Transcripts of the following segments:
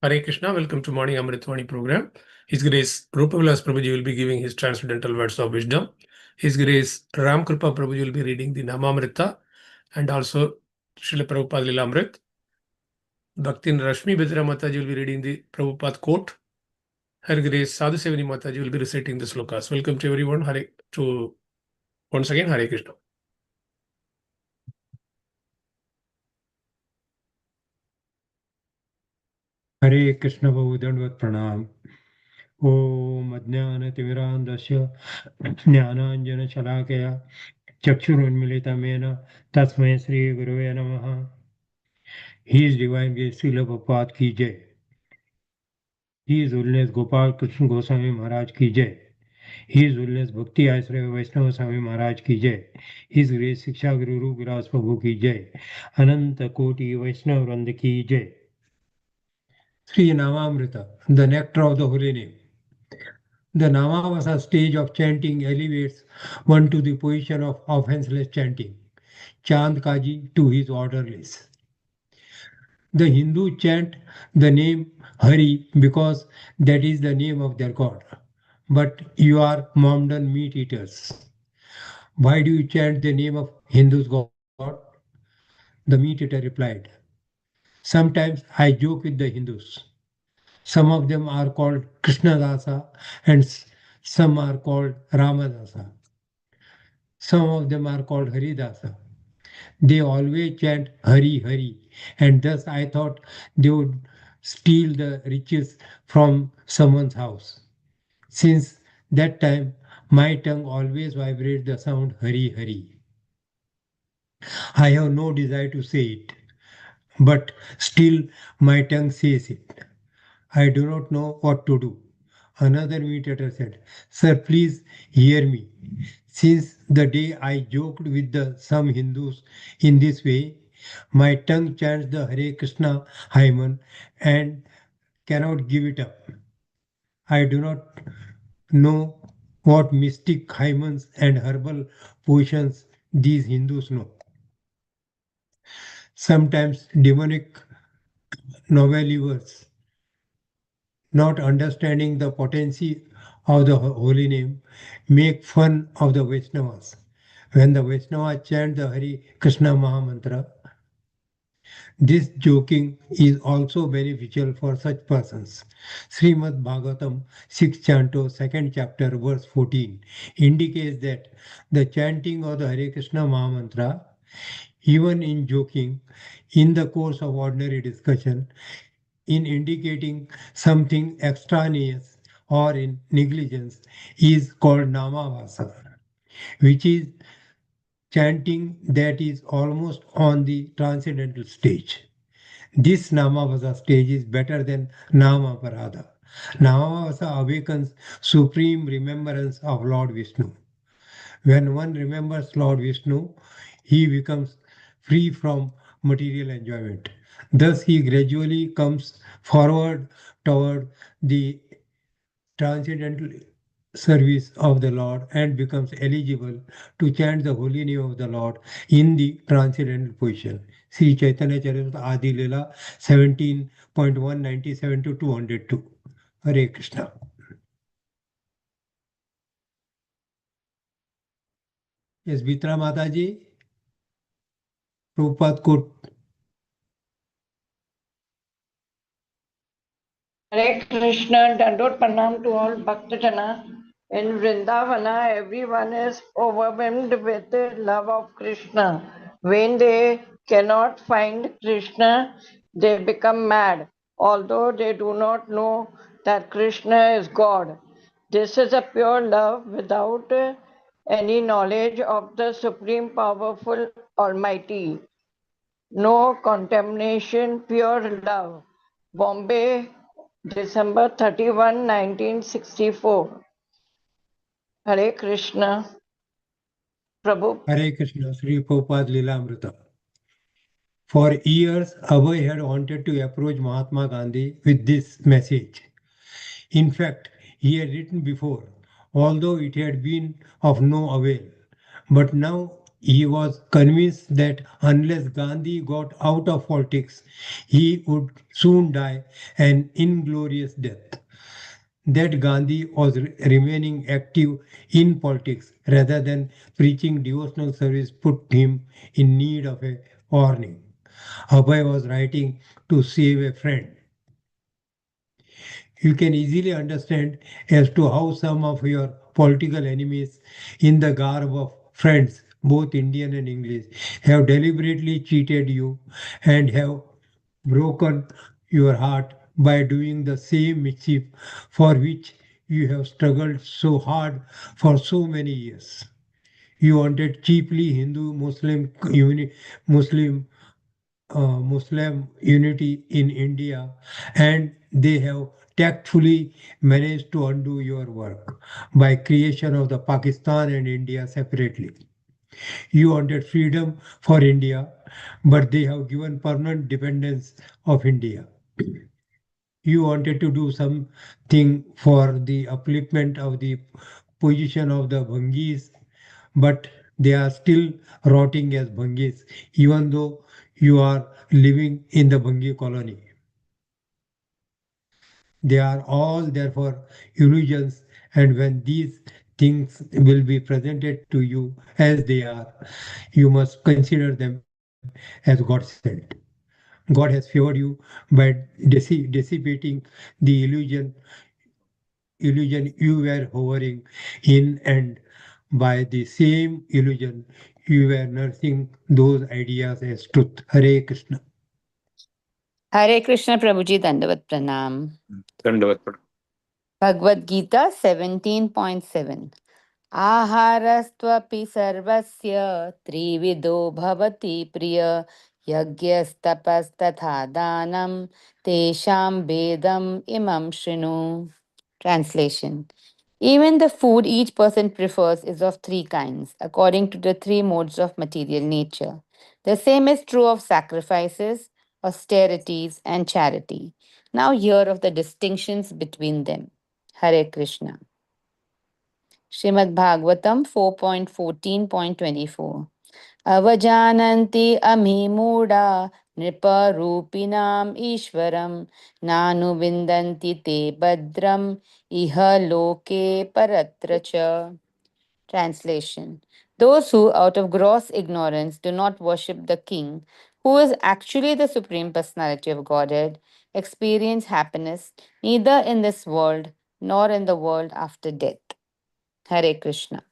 Hare Krishna, welcome to Morning Amrut Vani program. His Grace Rupavilas Prabhuji will be giving his transcendental words of wisdom. His Grace Ram Kripa Prabhuji will be reading the Namamrita and also Srila Prabhupada Lilamrit. Bhaktin Rashmi Bedra Mataji will be reading the Prabhupada quote. Her Grace Sadhu Sevani Mataji will be reciting the slokas. Welcome to everyone. Once again, Hare Krishna. हरे कृष्ण बहु दंडवत प्रणाम। ओम अज्ञानतिमिरान्धस्य ज्ञानाञ्जनशलाकया चक्षुरुन्मिलितं येन तस्मै श्रीगुरवे नमः। His Divine Grace Srila Prabhupada की जय। His Holiness Gopal Krishna Goswami Maharaj की जय। His Holiness Bhakti Aishraya Vaishnava Swami Maharaj की जय। His Grace शिक्षा गुरु रूप विलास प्रभु की जय। अनंत कोटि वैष्णव वृंद की जय। Sri Namamrita, the nectar of the holy name. The Namavasa stage of chanting elevates one to the position of offenseless chanting, Chand Kaji to his orderlies. The Hindu chant the name Hari because that is the name of their god. But you are Mohammedan meat eaters. Why do you chant the name of Hindu's god? The meat eater replied, sometimes I joke with the Hindus. Some of them are called Krishnadasa and some are called Ramadasa. Some of them are called Haridasa. They always chant Hari Hari, and thus I thought they would steal the riches from someone's house. Since that time, my tongue always vibrates the sound Hari Hari. I have no desire to say it, but still my tongue says it. I do not know what to do. Another meditator said, sir, please hear me. Since the day I joked with some Hindus in this way, my tongue chants the Hare Krishna hymen and cannot give it up. I do not know what mystic hymens and herbal potions these Hindus know. Sometimes demonic novellivers, not understanding the potency of the holy name, make fun of the Vaishnavas. When the Vaishnavas chant the Hare Krishna Mahamantra, this joking is also beneficial for such persons. Srimad Bhagavatam 6th canto 2nd chapter verse 14 indicates that the chanting of the Hare Krishna Mahamantra, even in joking, in the course of ordinary discussion, in indicating something extraneous or in negligence, is called Namavasa, which is chanting that is almost on the transcendental stage. This Namavasa stage is better than Namaparada. Namavasa awakens supreme remembrance of Lord Vishnu. When one remembers Lord Vishnu, he becomes free from material enjoyment. Thus, he gradually comes forward toward the transcendental service of the Lord and becomes eligible to chant the holy name of the Lord in the transcendental position. See Chaitanya Charitamrita Adi Leela 17.197 to 202. Hare Krishna. Yes, Vitra Mataji, Prabhupada quote. Hare Krishna, Dandot Pranam to all Bhaktajana. In Vrindavana, everyone is overwhelmed with the love of Krishna. When they cannot find Krishna, they become mad, although they do not know that Krishna is God. This is a pure love without any knowledge of the Supreme Powerful Almighty. No contamination, pure love. Bombay, December 31, 1964. Hare Krishna. Prabhu. Hare Krishna, Sri Prabhupada Lilamrita. For years, Abhay had wanted to approach Mahatma Gandhi with this message. In fact, he had written before, although it had been of no avail. But now He was convinced that unless Gandhi got out of politics, he would soon die an inglorious death. That Gandhi was remaining active in politics rather than preaching devotional service put him in need of a warning. Abhay was writing to save a friend. You can easily understand as to how some of your political enemies, in the garb of friends, both Indian and English, have deliberately cheated you and have broken your heart by doing the same mischief for which you have struggled so hard for so many years. You wanted cheaply Hindu Muslim unity in India, and they have tactfully managed to undo your work by creation of the Pakistan and India separately. You wanted freedom for India, but they have given permanent dependence of India. You wanted to do something for the upliftment of the position of the Bhangis, but they are still rotting as Bhangis, even though you are living in the Bhangi colony. They are all therefore illusions, and when these things will be presented to you as they are, you must consider them as God sent. God has favored you by dissipating the illusion you were hovering in, and by the same illusion you were nursing those ideas as truth. Hare Krishna. Hare Krishna Prabhuji Dandavat Pranam. Dandavat. Bhagavad Gita 17.7 आहारस्त्वपि सर्वस्य त्रिविधो भवति प्रिय यज्ञस्तपस्तथा दानं तेषां भेदम् imam शृणु. Translation. Even the food each person prefers is of three kinds, according to the three modes of material nature. The same is true of sacrifices, austerities, and charity. Now hear of the distinctions between them. Hare Krishna. Srimad Bhagavatam 4.14.24 Avajananti amimooda nriparupinam ishwaram nanu vindanti te badram iha loke paratracha. Translation. Those who, out of gross ignorance, do not worship the King, who is actually the Supreme Personality of Godhead, experience happiness neither in this world nor in the world after death. Hare Krishna.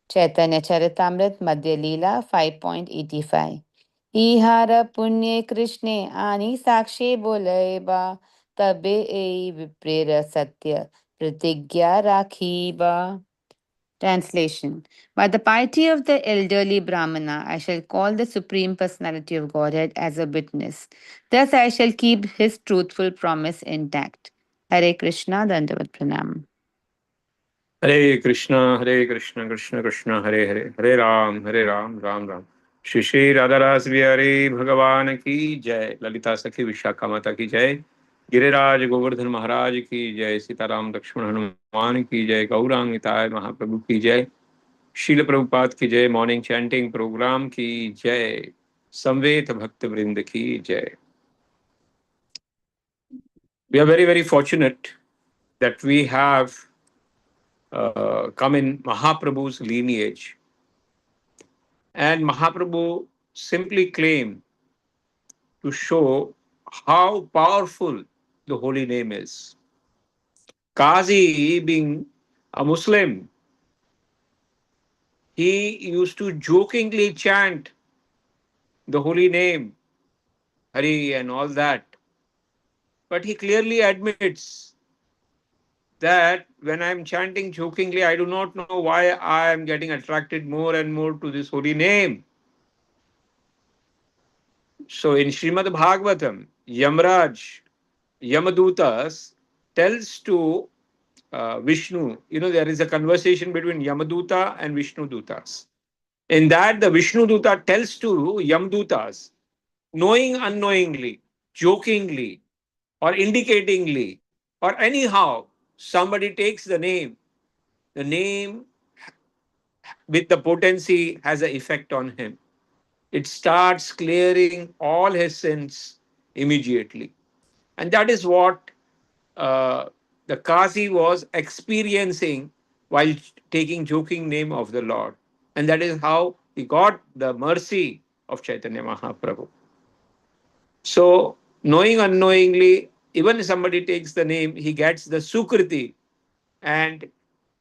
Chaitanya Charitamrit Madhya Leela 5.85 Ihara Punye Krishne Ani Sakshe Bolaiba Tabe Ei Viprera Satya Pratigya Rakhiba. Translation. By the piety of the elderly Brahmana, I shall call the Supreme Personality of Godhead as a witness. Thus I shall keep his truthful promise intact. Hare Krishna, Dandavat Pranam. Hare Krishna, Krishna Krishna, Hare Hare, Hare Ram, Ram Ram. Shri Shri Radha Ras Bihari Bhagavan ki Jai, Lalita Sakhi Vishakha Mata ki Jai, Giriraj Govardhan Maharaj ki Jai, Sitaram Lakshman Hanuman ki Jai, Gaurang Nitai Mahaprabhu ki Jai, Srila Prabhupada ki Jai, Morning Chanting Program ki Jai, Samvet Bhakta Vrind ki Jai. We are very, very fortunate that we have come in Mahaprabhu's lineage. And Mahaprabhu simply claimed to show how powerful the holy name is. Qazi, being a Muslim, he used to jokingly chant the holy name, Hari and all that. But he clearly admits that when I'm chanting jokingly, I do not know why I am getting attracted more and more to this holy name. So in Srimad Bhagavatam, Yamraj, Yamadutas tells to Vishnu, there is a conversation between Yamaduta and Vishnu Dutas. In that, the Vishnu Duta tells to Yamdutas, knowing unknowingly, jokingly, or indicatingly, or anyhow, somebody takes the name with the potency has an effect on him. It starts clearing all his sins immediately. And that is what uh, the Kazi was experiencing while taking joking name of the Lord. And that is how he got the mercy of Chaitanya Mahaprabhu. So, knowing unknowingly, even if somebody takes the name, he gets the Sukriti, and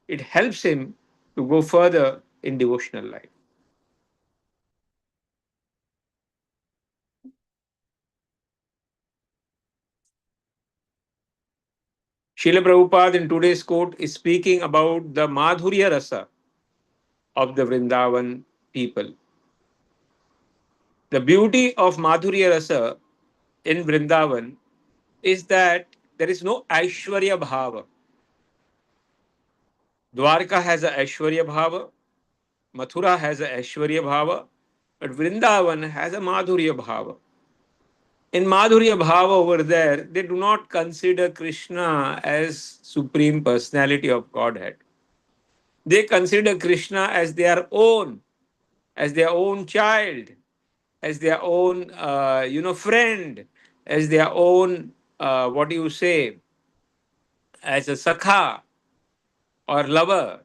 it helps him to go further in devotional life. Srila Prabhupada in today's quote is speaking about the Madhurya Rasa of the Vrindavan people. The beauty of Madhurya Rasa in Vrindavan is that there is no Aishwarya Bhava. Dwarka has a Aishwarya Bhava, Mathura has a Aishwarya Bhava, but Vrindavan has a Madhurya Bhava. In Madhurya Bhava over there, they do not consider Krishna as Supreme Personality of Godhead. They consider Krishna as their own child, as their own, friend, as their own, what do you say, as a sakha or lover.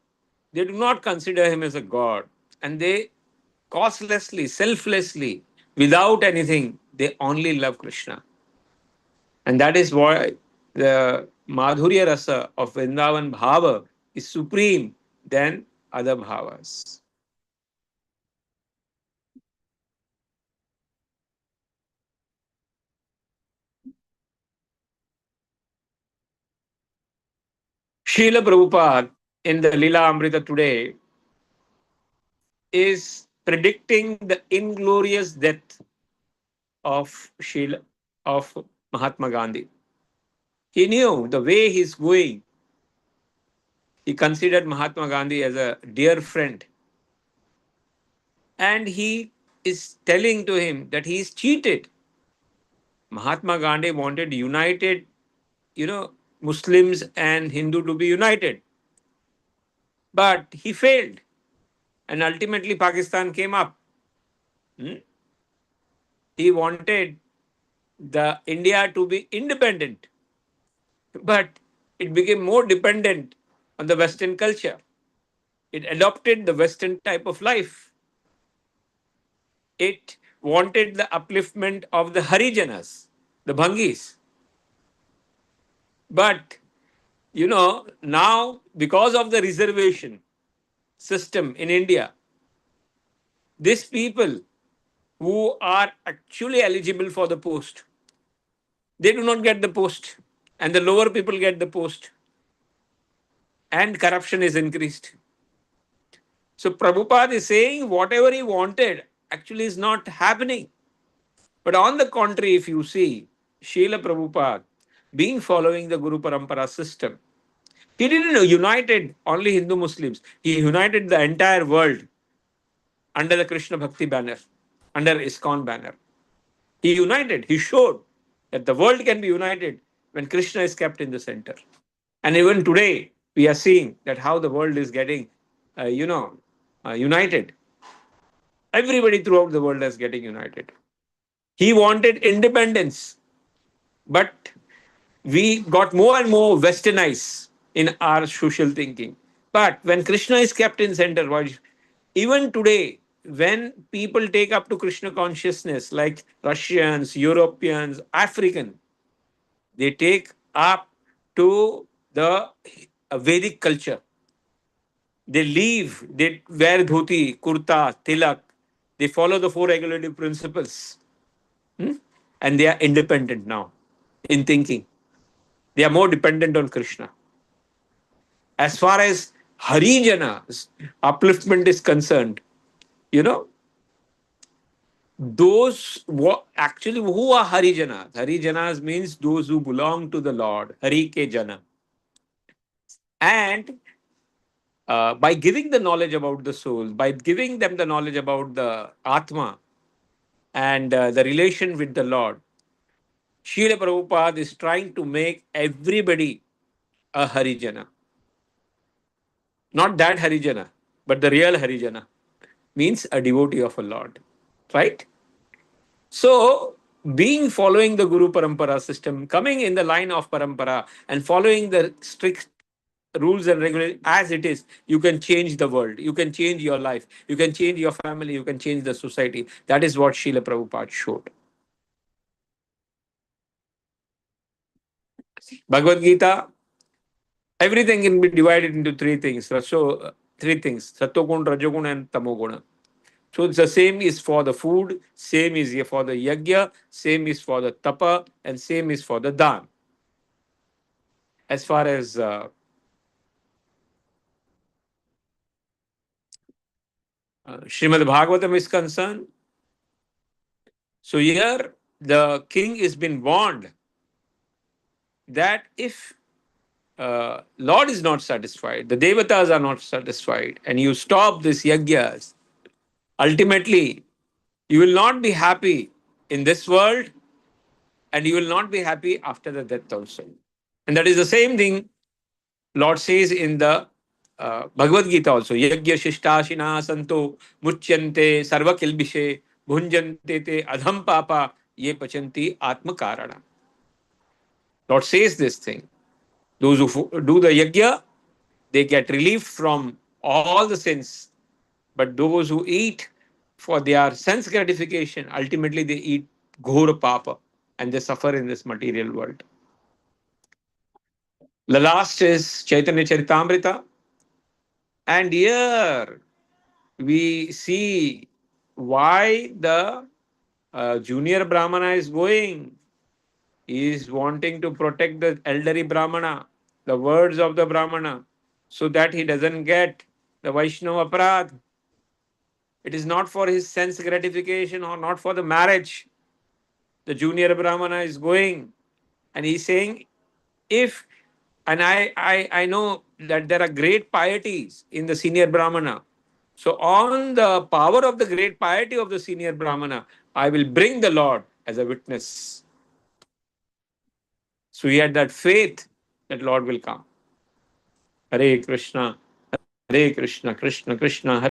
They do not consider him as a god. And they costlessly, selflessly, without anything, they only love Krishna. And that is why the Madhurya Rasa of Vrindavan Bhava is supreme than other bhavas. Srila Prabhupada in the Lila Amrita today is predicting the inglorious death of of Mahatma Gandhi. He knew the way he's going. He considered Mahatma Gandhi as a dear friend. And he is telling to him that he is cheated. Mahatma Gandhi wanted united, Muslims and Hindu to be united. But he failed. And ultimately Pakistan came up. He wanted the India to be independent, but it became more dependent on the Western culture. It adopted the Western type of life. It wanted the upliftment of the Harijanas, the Bhangis. But, now because of the reservation system in India, these people who are actually eligible for the post, they do not get the post, and the lower people get the post, and corruption is increased. So Prabhupada is saying whatever he wanted actually is not happening. But on the contrary, if you see, Srila Prabhupada being following the Guru Parampara system, he didn't united only Hindu Muslims. He united the entire world under the Krishna Bhakti banner, under ISKCON banner. He united, he showed that the world can be united when Krishna is kept in the center. And even today, we are seeing that how the world is getting, united. Everybody throughout the world is getting united. He wanted independence, but we got more and more westernized in our social thinking. But when Krishna is kept in center, even today, when people take up to Krishna consciousness, like Russians, Europeans, African, they take up to the Vedic culture. They leave, they wear dhoti, kurta, tilak. They follow the four regulative principles. And they are independent now in thinking. They are more dependent on Krishna. As far as Harijana's upliftment is concerned, those actually who are Harijanas? Harijanas means those who belong to the Lord, Hari ke Jana. And by giving the knowledge about the soul, by giving them the knowledge about the Atma and the relation with the Lord, Srila Prabhupada is trying to make everybody a Harijana. Not that Harijana, but the real Harijana means a devotee of a Lord, right? So, being following the Guru Parampara system, coming in the line of Parampara and following the strict rules and regulations as it is, you can change the world, you can change your life, you can change your family, you can change the society. That is what Srila Prabhupada showed. Bhagavad Gita, everything can be divided into three things. So, three things: Sattvagun, Rajogun, and Tamogun. So the same is for the food, same is for the yajna, same is for the tapa, and same is for the dan. As far as Srimad Bhagavatam is concerned, so here the king is been warned that if Lord is not satisfied, the devatas are not satisfied, and you stop this yajnas, ultimately you will not be happy in this world, and you will not be happy after the death also. And that is the same thing Lord says in the Bhagavad Gita also. Yajna Shishtashina Santo Muchyante Sarva Kilbishe Bhunjante Te Adham Papa Ye Pachanti Atma Karana. Lord says this thing. Those who do the yajna, they get relief from all the sins. But those who eat for their sense gratification, ultimately they eat ghora papa and they suffer in this material world. The last is Chaitanya Charitamrita. And here we see why the junior Brahmana is going. He is wanting to protect the elderly Brahmana, the words of the Brahmana, so that he doesn't get the Vaishnava Aparadh. It is not for his sense gratification or not for the marriage. The junior Brahmana is going and he's saying, if, and I know that there are great pieties in the senior Brahmana. So, on the power of the great piety of the senior Brahmana, I will bring the Lord as a witness. So, he had that faith that Lord will come. Hare Krishna, Krishna Krishna, Hare